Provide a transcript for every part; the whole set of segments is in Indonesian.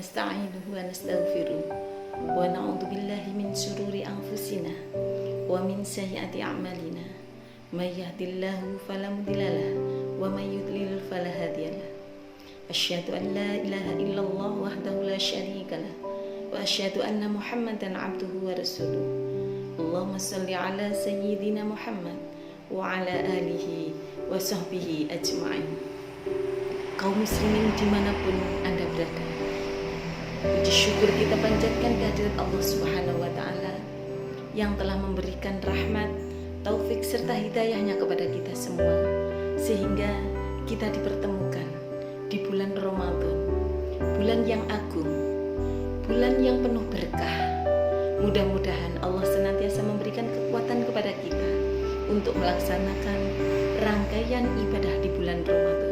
ونستعينه ونستغفره ونعوذ بالله من شرور أنفسنا ومن سيئات أعمالنا من يهد الله فلا مضل له ومن يضلل فلا هادي له أشهد أن لا إله إلا الله وحده لا شريك له وأشهد أن محمدا عبده ورسوله اللهم صل على سيدنا محمد وعلى آله وصحبه أجمعين. Kaum muslimin dimanapun Anda berada, puji syukur kita panjatkan kehadirat Allah Subhanahu wa Ta'ala yang telah memberikan rahmat, taufik serta hidayahnya kepada kita semua, sehingga kita dipertemukan di bulan Ramadan, bulan yang agung, bulan yang penuh berkah. Mudah-mudahan Allah senantiasa memberikan kekuatan kepada kita untuk melaksanakan rangkaian ibadah di bulan Ramadan.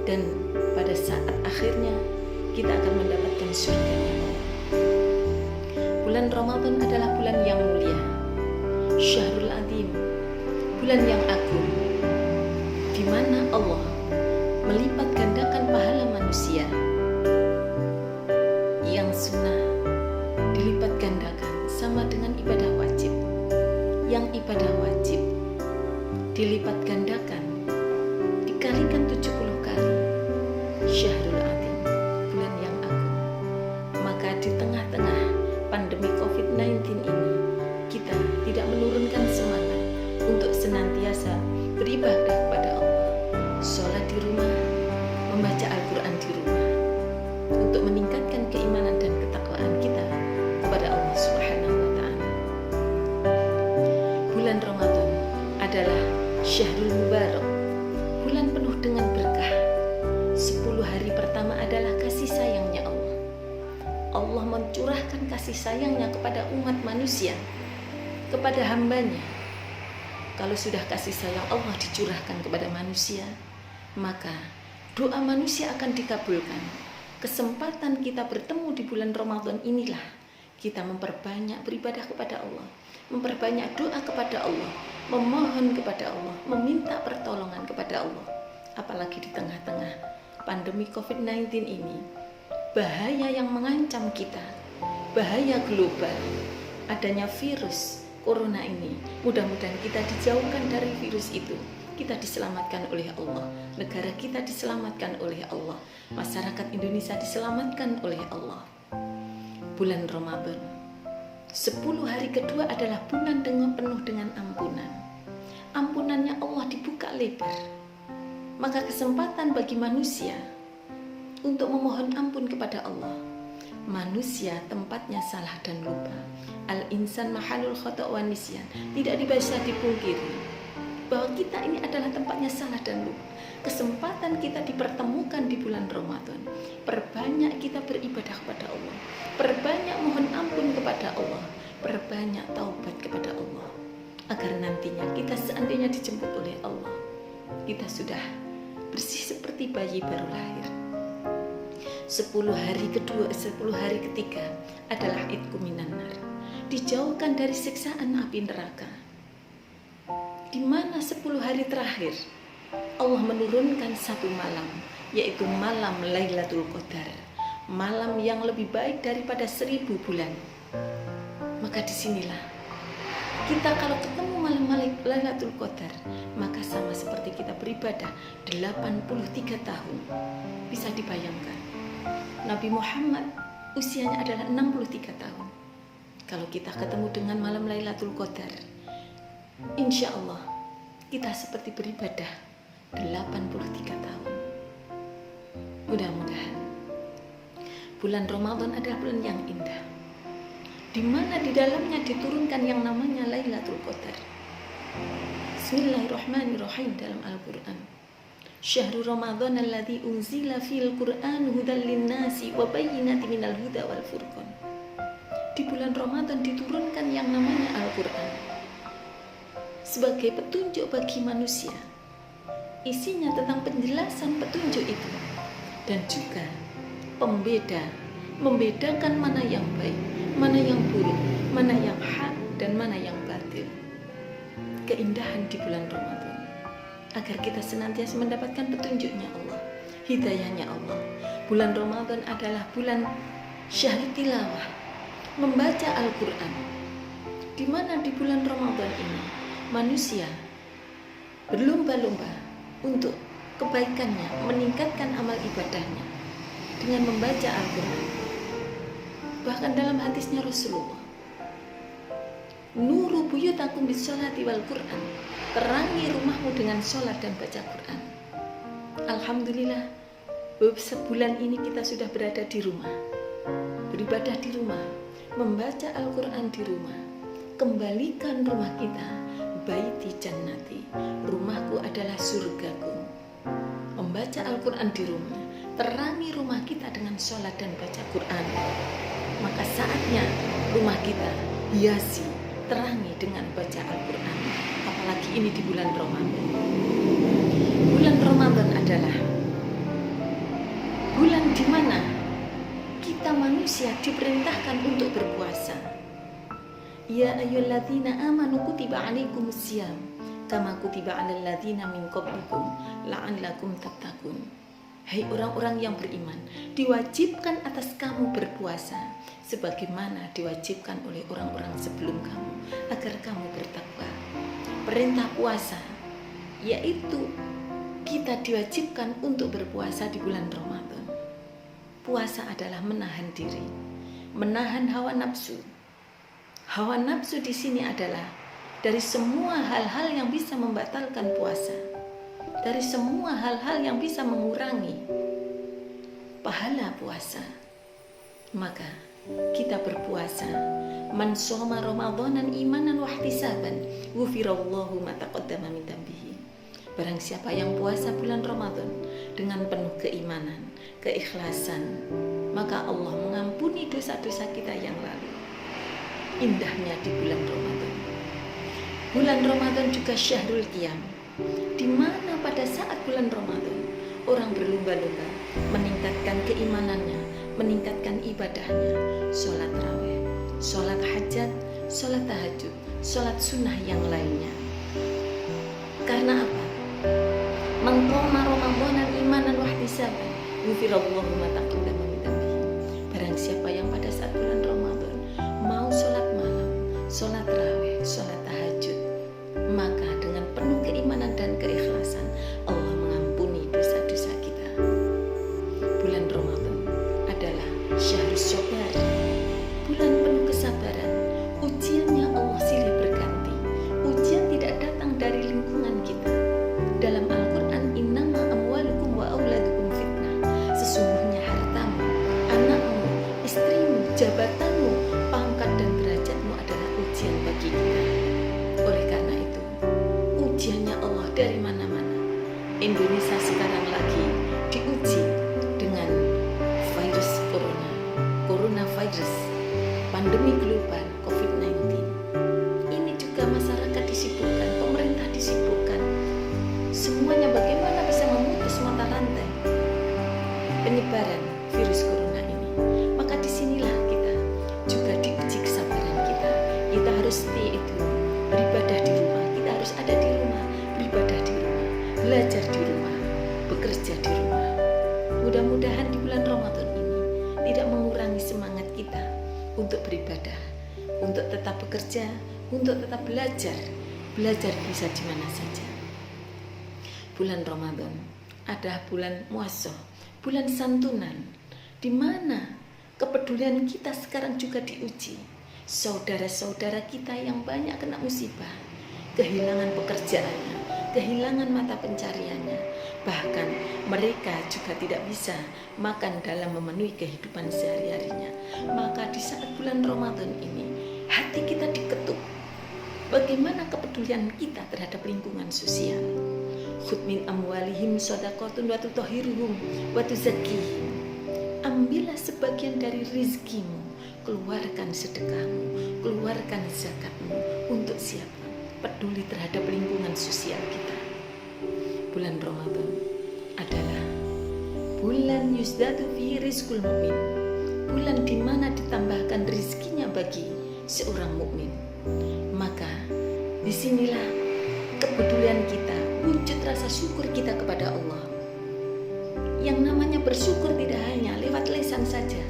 Dan pada saat akhirnya kita akan mendapatkan surga-Nya. Bulan Ramadan adalah bulan yang mulia, Syahrul Azim, bulan yang agung, di mana Allah melipat gandakan pahala manusia yang sunnah dilipat gandakan sama dengan ibadah wajib. Yang ibadah wajib dilipat gandakan dikalikan 70 kali. Syahrul Azim, bulan yang agung. Maka di tengah-tengah pandemi COVID-19 ini, kita tidak menurunkan semangat untuk senantiasa beribadah kepada Allah, sholat di rumah, membaca Al-Quran di rumah, untuk meningkatkan keimanan dan ketakwaan kita kepada Allah Subhanahu wa Ta'ala. Bulan Ramadan adalah Syahrul Mubarak, bulan penuh dengan berkah. 10 hari pertama adalah kasih sayangnya Allah. Allah mencurahkan kasih sayangnya kepada umat manusia, kepada hambanya. Kalau sudah kasih sayang Allah dicurahkan kepada manusia, maka doa manusia akan dikabulkan. Kesempatan kita bertemu di bulan Ramadan inilah kita memperbanyak beribadah kepada Allah, memperbanyak doa kepada Allah, memohon kepada Allah, meminta pertolongan kepada Allah. Apalagi di tengah-tengah pandemi COVID-19 ini, bahaya yang mengancam kita, bahaya global, adanya virus corona ini. Mudah-mudahan kita dijauhkan dari virus itu. Kita diselamatkan oleh Allah, negara kita diselamatkan oleh Allah, masyarakat Indonesia diselamatkan oleh Allah. Bulan Ramadan, 10 hari kedua adalah bulan dengan penuh dengan ampunan. Ampunannya Allah dibuka lebar. Maka kesempatan bagi manusia untuk memohon ampun kepada Allah. Manusia tempatnya salah dan lupa. Al-insan mahalul khata' wa nisyan. Tidak bisa dipungkiri bahwa kita ini adalah tempatnya salah dan lupa. Kesempatan kita dipertemukan di bulan Ramadan. Perbanyak kita beribadah kepada Allah, perbanyak mohon ampun kepada Allah, perbanyak taubat kepada Allah, agar nantinya kita seandainya dijemput oleh Allah, kita sudah bersih seperti bayi baru lahir. 10 hari kedua, 10 hari ketiga adalah idku minan nar, dijauhkan dari siksaan api neraka. Di mana 10 hari terakhir Allah menurunkan satu malam, yaitu malam Lailatul Qadar, malam yang lebih baik daripada 1000 bulan. Maka disinilah kita kalau ketemu malam Lailatul Qadar, maka sama seperti kita beribadah 83 tahun. Bisa dibayangkan, Nabi Muhammad usianya adalah 63 tahun. Kalau kita ketemu dengan malam Lailatul Qadar, insya Allah kita seperti beribadah 83 tahun. Mudah-mudahan bulan Ramadan adalah bulan yang indah, di mana di dalamnya diturunkan yang namanya Lailatul Qadar. Bismillahirrahmanirrahim dalam Al-Quran. Syahrul Ramadan alladzi unzila fil Qur'an hudal linnasi wa bayyinatin minal huda wal furqan. Di bulan Ramadan diturunkan yang namanya Al-Quran sebagai petunjuk bagi manusia. Isinya tentang penjelasan petunjuk itu dan juga membedakan mana yang baik, mana yang buruk, mana yang hak dan mana yang batil. Keindahan di bulan Ramadan, agar kita senantiasa mendapatkan petunjuknya Allah, hidayahnya Allah, Bulan Ramadan adalah bulan syahrul tilawah, membaca Al-Quran. Di mana di bulan Ramadan ini manusia berlomba-lomba untuk kebaikannya, meningkatkan amal ibadahnya dengan membaca Al-Quran. Bahkan dalam hadisnya Rasulullah, nuru buyutakum bis-sholati wal Quran, terangi rumahmu dengan sholat dan baca Quran. Alhamdulillah, sebulan ini kita sudah berada di rumah, beribadah di rumah, membaca Al-Quran di rumah. Kembalikan rumah kita, baiti jannati, rumahku adalah surgaku. Membaca Al-Quran di rumah, terangi rumah kita dengan sholat dan baca Quran. Maka saatnya rumah kita hiasi, terangi dengan baca Al-Quran. Apalagi ini di bulan Ramadan. Bulan Ramadan adalah bulan di mana kita manusia diperintahkan untuk berpuasa. Ya ayyuhalladzina amanu kutiba alaikumusiyam kama kutiba alal ladzina min qablikum la'allakum tattaqun. Hai orang-orang yang beriman, diwajibkan atas kamu berpuasa sebagaimana diwajibkan oleh orang-orang sebelum kamu agar kamu bertakwa. Perintah puasa yaitu kita diwajibkan untuk berpuasa di bulan Ramadan. Puasa adalah menahan diri, menahan hawa nafsu. Hawa nafsu di sini adalah dari semua hal-hal yang bisa membatalkan puasa, dari semua hal-hal yang bisa mengurangi pahala puasa. Maka kita berpuasa, man shoma ramadanan imanan wahtisaban ghufirallahu ma taqaddama min dambihi. Barang siapa yang puasa bulan Ramadan dengan penuh keimanan, keikhlasan, maka Allah mengampuni dosa-dosa kita yang lalu. Indahnya di bulan Ramadan. Bulan Ramadan juga syahrul qiyam, di mana pada saat bulan Ramadan orang berlomba-lomba meningkatkan keimanannya, meningkatkan ibadahnya, sholat raweh, sholat hajat, sholat tahajud, sholat sunnah yang lainnya. Karena apa? Man qama ramadanan imanan wahtisaban ghufirallahu ma taqaddama min dambihi. Barang siapa yang pada saat bulan Ramadan mau sholat malam, sholat raweh, sholat tahajud, maka dengan penuh keimanan dan keikhlasan Allah mengampuni dosa-dosa kita. Bulan Ramadan adalah syahrus sabar, bulan penuh kesabaran. Ujiannya Allah silih berganti. Ujian tidak datang dari lingkungan kita. Dalam Al-Quran, innama amwalukum wa auladukum fitnah. Sesungguhnya hartamu, anakmu, istrimu, jabatanmu, pangkat dan derajatmu adalah ujian bagi kita. Oleh karena itu, ujiannya Allah dari mana-mana. Indonesia sekarang lagi diuji dengan virus coronavirus, pandemi global COVID-19. Ini juga masyarakat disibukkan, pemerintah disibukkan. Semuanya bagaimana bisa memutus mata rantai penyebaran virus corona ini. Maka disinilah kita juga diuji kesabaran kita. Kita harus stay itu, beribadah di rumah. Kita harus ada di rumah, beribadah di rumah, belajar di rumah, bekerja di rumah. Mudah-mudahan di bulan Ramadan ini tidak mengurangi semangat kita untuk beribadah, untuk tetap bekerja, untuk tetap belajar. Belajar bisa di mana saja. Bulan Ramadan adalah bulan muasoh, bulan santunan, di mana kepedulian kita sekarang juga diuji. Saudara-saudara kita yang banyak kena musibah, kehilangan pekerjaannya, kehilangan mata pencariannya, bahkan mereka juga tidak bisa makan dalam memenuhi kehidupan sehari-harinya. Maka di saat bulan Ramadan ini, hati kita diketuk. Bagaimana kepedulian kita terhadap lingkungan sosial? Khudh min amwalihim shadaqatun wa tutahhiruhum wa tuzakkihim. Ambillah sebagian dari rizkimu, keluarkan sedekahmu, keluarkan zakatmu. Untuk siapa? Peduli terhadap lingkungan sosial kita. Bulan Ramadan adalah bulan yuzdadu fihi rizqul mu'min, bulan di mana ditambahkan rizkinya bagi seorang mukmin. Maka disinilah kepedulian kita, wujud rasa syukur kita kepada Allah. Yang namanya bersyukur tidak hanya lewat lisan saja,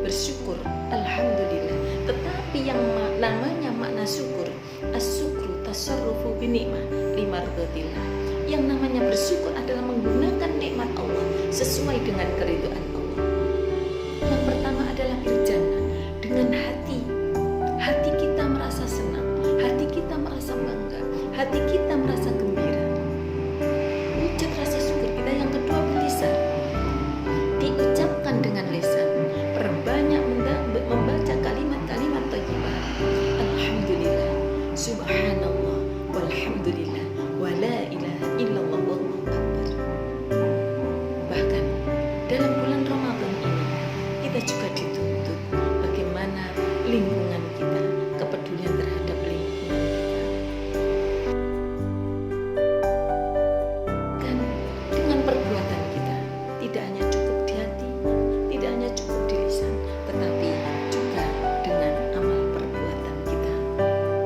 bersyukur, alhamdulillah. Tetapi yang namanya makna syukur, as-syukru tasarrufu binikmah limardatillah. Yang namanya bersyukur adalah menggunakan nikmat Allah sesuai dengan keridhaan Allah. Yang pertama adalah berjana dengan hati. Hati kita merasa senang, hati kita merasa bangga, hati kita merasa gembira. Wujud rasa syukur kita. Yang kedua berlisan, diucapkan dengan lisan. Perbanyak membaca kalimat-kalimat thayyibah. Alhamdulillah, subhanallah, walhamdulillah, wala ilaha illallah, wallahu akbar. Bahkan dalam bulan Ramadan ini kita juga dituntut bagaimana lingkungan kita, kepedulian terhadap lingkungan kita. Kan dengan perbuatan kita, tidak hanya cukup di hati, tidak hanya cukup di lisan, tetapi juga dengan amal perbuatan kita.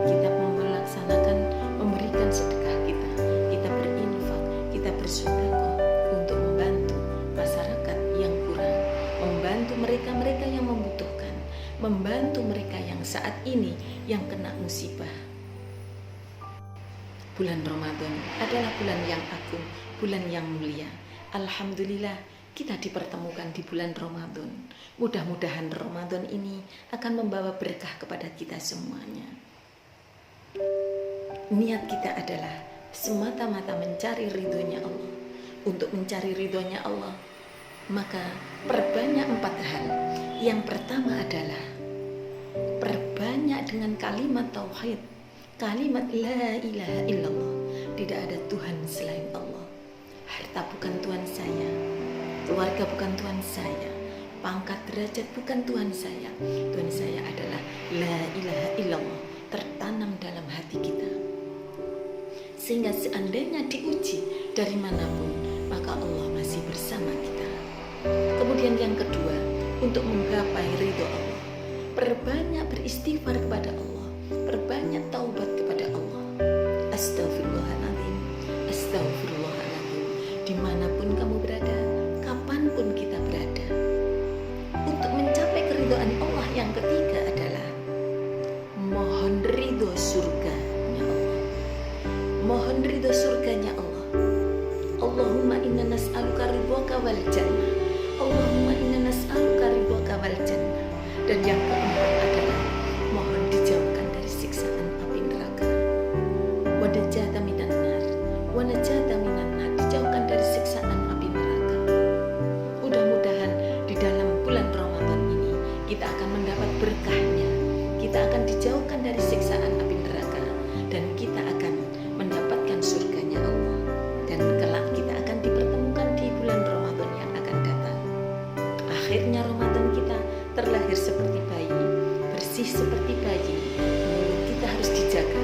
Kita melaksanakan, memberikan sedekah kita, kita berinfak, kita bersedekah untuk membantu masyarakat yang kurang, membantu mereka-mereka yang membutuhkan, membantu mereka yang saat ini yang kena musibah. Bulan Ramadan adalah bulan yang agung, bulan yang mulia. Alhamdulillah kita dipertemukan di bulan Ramadan. Mudah-mudahan Ramadan ini akan membawa berkah kepada kita semuanya. Niat kita adalah semata-mata mencari ridhonya Allah. Untuk mencari ridhonya Allah, maka perbanyak 4 hal. Yang pertama adalah perbanyak dengan kalimat tauhid, kalimat la ilaha illallah. Tidak ada Tuhan selain Allah. Harta bukan Tuhan saya, keluarga bukan Tuhan saya, pangkat derajat bukan Tuhan saya. Tuhan saya adalah la ilaha illallah, tertanam dalam hati kita. Sehingga seandainya diuji dari manapun, maka Allah masih bersama kita. Kemudian yang kedua, untuk menggapai ridho Allah, perbanyak beristighfar kepada Allah, perbanyak taubat kepada Allah. Astaghfirullahaladzim, astaghfirullahaladzim. Dimanapun kamu berada, kapanpun kita berada. Untuk mencapai keridhaan Allah, yang ketiga adalah mohon ridho surganya Allah. Mohon ridho surganya Allah. Allahumma inna nas'aluka ridhoka wal jannah. Allahumma inna nas'aluka ridhoka wal jannah. Dan yang keempat adalah mohon dijauhkan dari siksaan api neraka. Wa najata minan nar, wa najata minan nar. Dijauhkan dari siksaan api neraka. Mudah-mudahan di dalam bulan Ramadan ini kita akan mendapat berkahnya. Kita akan dijauhkan dari siksaan api neraka dan kita akan mendapatkan surganya Allah. Dan kelak kita akan dipertemukan di bulan Ramadan yang akan datang. Akhirnya Ramadan kita terlahir seperti bayi, bersih seperti bayi. Mulut kita harus dijaga